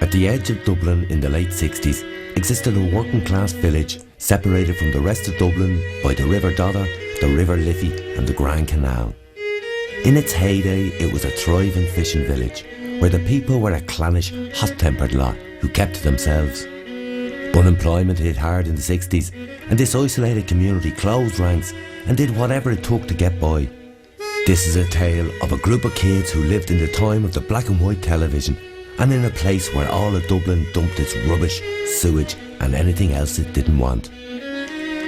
At the edge of Dublin in the late 60s existed a working class village separated from the rest of Dublin by the River Dodder, the River Liffey and the Grand Canal. In its heyday it was a thriving fishing village where the people were a clannish, hot-tempered lot who kept to themselves. Unemployment hit hard in the 60s and this isolated community closed ranks and did whatever it took to get by. This is a tale of a group of kids who lived in the time of the black and white television and in a place where all of Dublin dumped its rubbish, sewage and anything else it didn't want.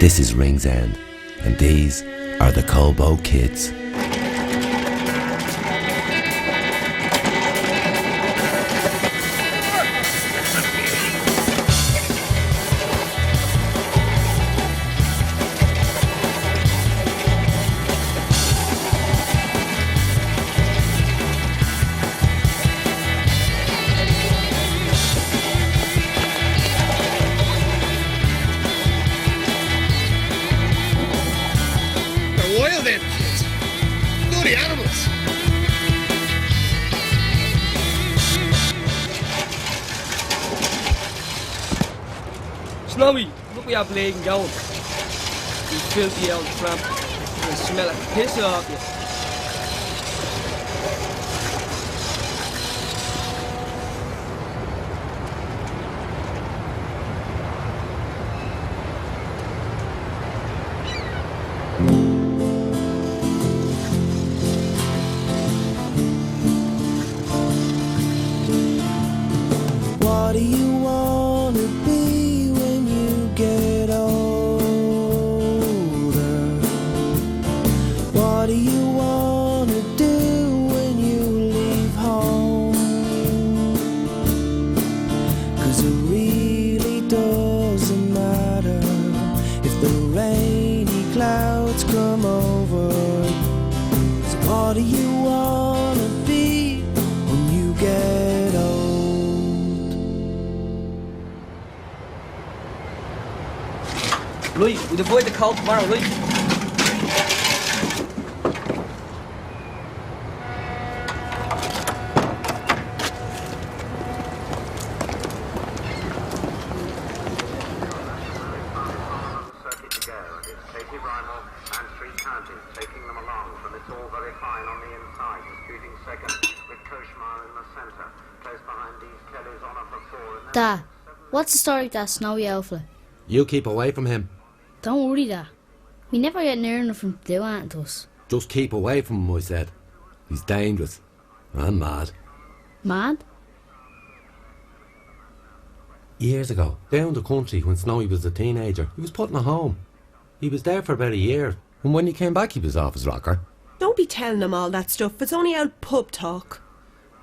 This is Ringsend and these are the Coalboat Kids. Wild them kids. Bloody animals. Snowy, look where you're playing down. You filthy old tramp. You smell like piss off you. What do you want to be when you get older? What do you want to do when you leave home? 'Cause it really doesn't matter if the rainy clouds come over. So what do you want to be when you get old? Right, we'll avoid the cold tomorrow, right? Circuit to go, and it's Katie Rymel and three counties taking them along from It's All Very Fine on the inside, disputing second with Koshmar in the centre. Close behind these Kellys on up for four. Dad, what's the story with that snowy owl fella? You keep away from him. Don't worry, Dad. We never get near enough for him to do anything to us. Just keep away from him, I said. He's dangerous. And mad. Mad? Years ago, down the country when Snowy was a teenager, he was put in a home. He was there for about a year, and when he came back he was off his rocker. Don't be telling him all that stuff. It's only old pub talk.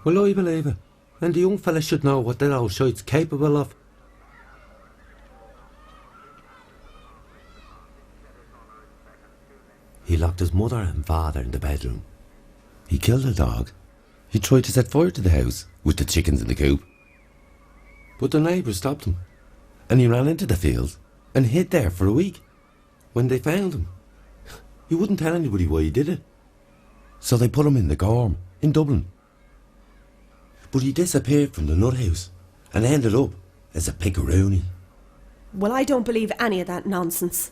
Well, I believe it. And the young fella should know what that old shite's capable of. He locked his mother and father in the bedroom. He killed a dog. He tried to set fire to the house with the chickens in the coop. But the neighbours stopped him. And he ran into the fields and hid there for a week. When they found him, he wouldn't tell anybody why he did it. So they put him in the Gorm in Dublin. But he disappeared from the nut house and ended up as a pickaroony. Well, I don't believe any of that nonsense.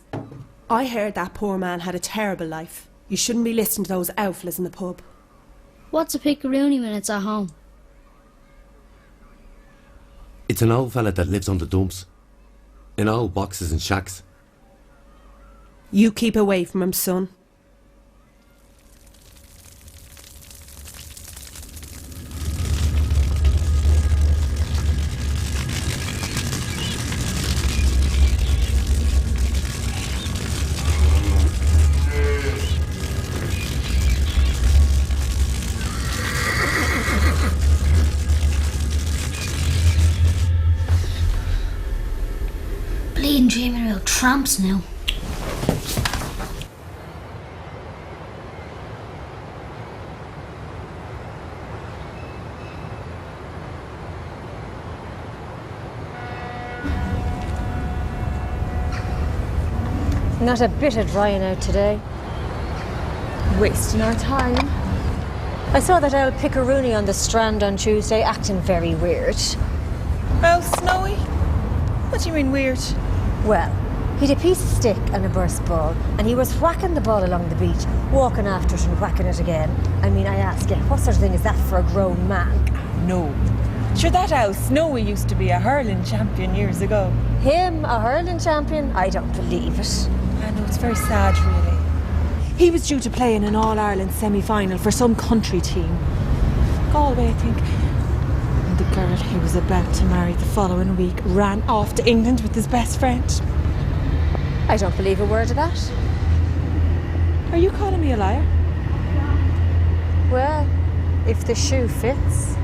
I heard that poor man had a terrible life. You shouldn't be listening to those outflas in the pub. What's a pickaroony when it's at home? It's an old fella that lives on the dumps. In old boxes and shacks. You keep away from him, son. Bleeding dreaming about tramps now. Not a bit of drying out today. Wasting our time. I saw that old pickaroony on the Strand on Tuesday acting very weird. Oh, Snowy? What do you mean weird? Well, he'd a piece of stick and a burst ball, and he was whacking the ball along the beach, walking after it and whacking it again. I mean, I ask you, what sort of thing is that for a grown man? No. Sure, that how Snowy used to be a hurling champion years ago. Him, a hurling champion? I don't believe it. I know, it's very sad, really. He was due to play in an All-Ireland semi-final for some country team. Galway, I think. And the girl he was about to marry the following week ran off to England with his best friend. I don't believe a word of that. Are you calling me a liar? Well, if the shoe fits.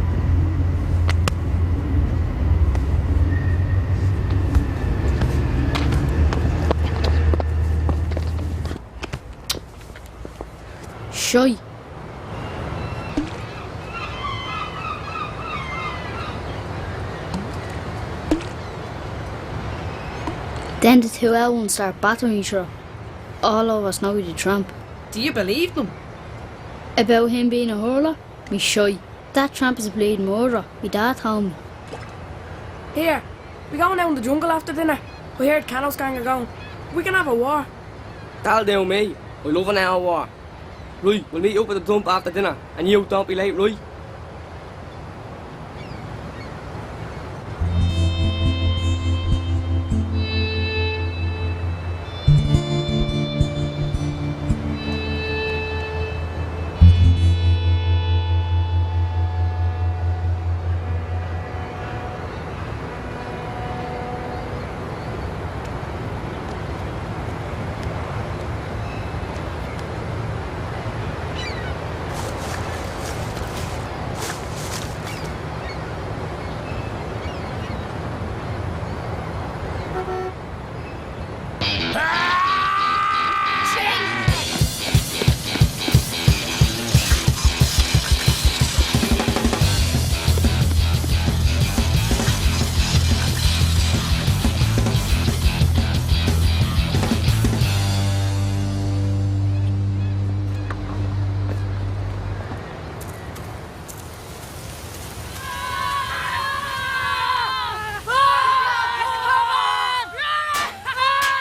Shy. Then the two L1s start battering each other. All over Snowy the Tramp. Do you believe them? About him being a hurler? Me shy. That tramp is a bleeding murderer. Me dad told me. Here, we going out in the jungle after dinner. We heard Cano's gang are going. We can have a war. That'll do me. I love an hour war. Right, we'll meet up at the dump after dinner. And you don't be late, right?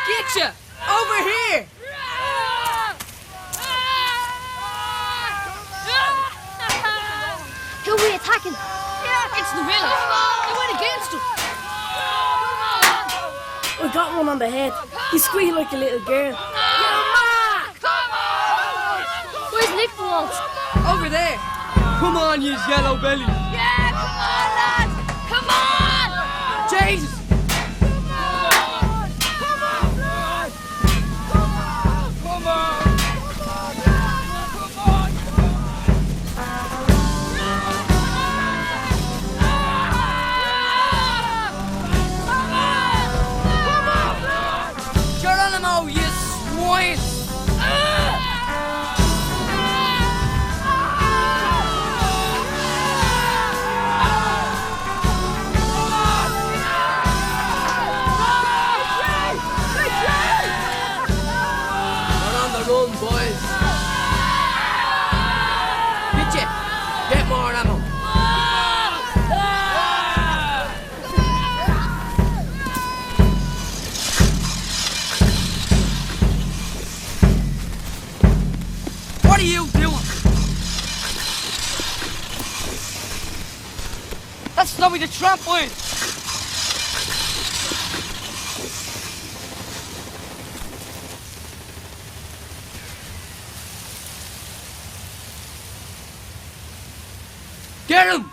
Getcha! Over here! Who are we attacking? It's the village. They went against us. I got one on the head. He squealed like a little girl. Where's Nick the Waltz? Over there. Come on, you yellow belly. Yeah, come on, lads. Come on. Jesus. Geronimo, you swine! We're on the run, boys. Get you. Get more ammo. What are you doing? That's Snowy the Tramp, boys. Get him!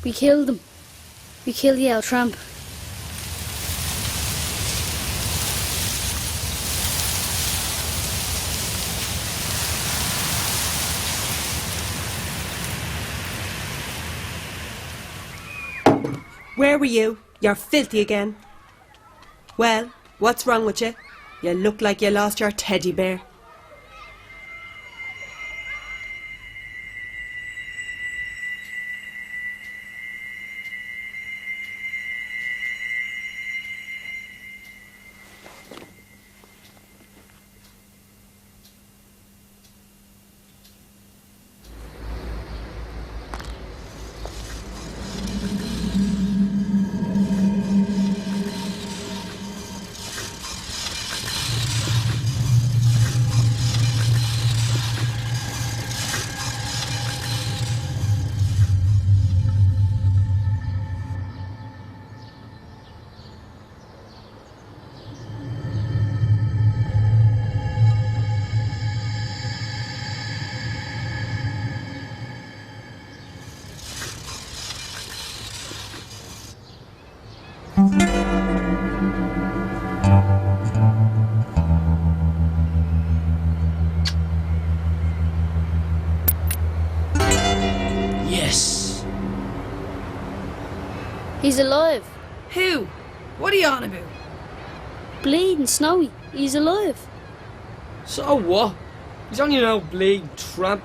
We killed them. We killed the old tramp. Where were you? You're filthy again. Well, What's wrong with you? You look like you lost your teddy bear. Yes. He's alive. Who? What are you on about? Bleeding Snowy. He's alive. So what? He's only an old bleeding tramp.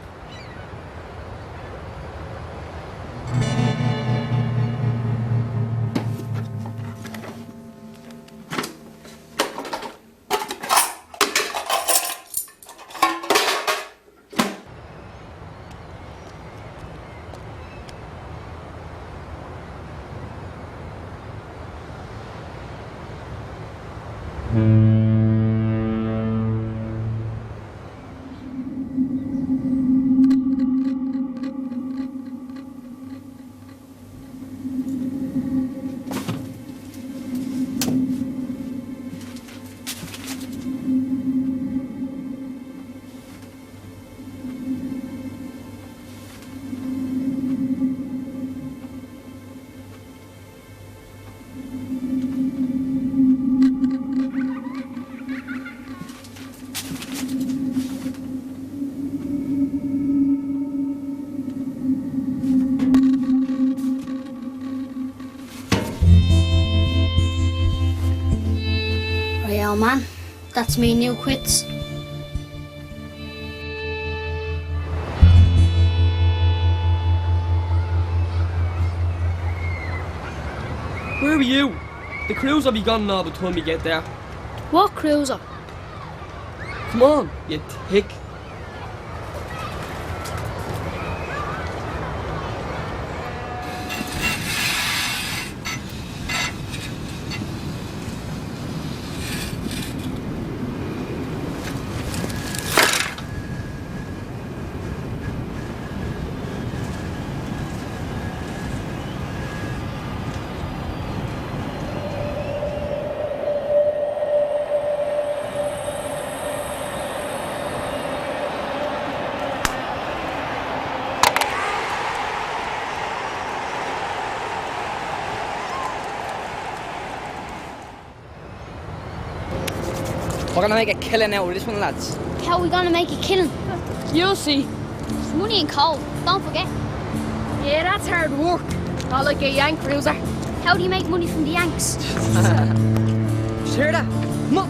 Right, old man. That's me new quits. Where are you? The cruise will be gone now by the time we get there. What cruiser? Come on, you thick. We're gonna make a killing out of this one, lads. How are we gonna make a killing? You'll see. It's money and coal. Don't forget. Yeah, that's hard work. Not like a Yank cruiser. How do you make money from the Yanks? Just hear that? Come on.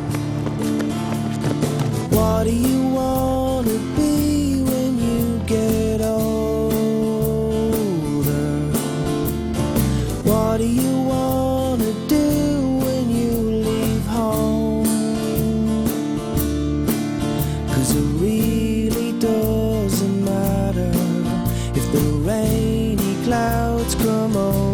What do you want to be when you get older? What do you want to do when you leave home? 'Cause it really doesn't matter if the rainy clouds come over.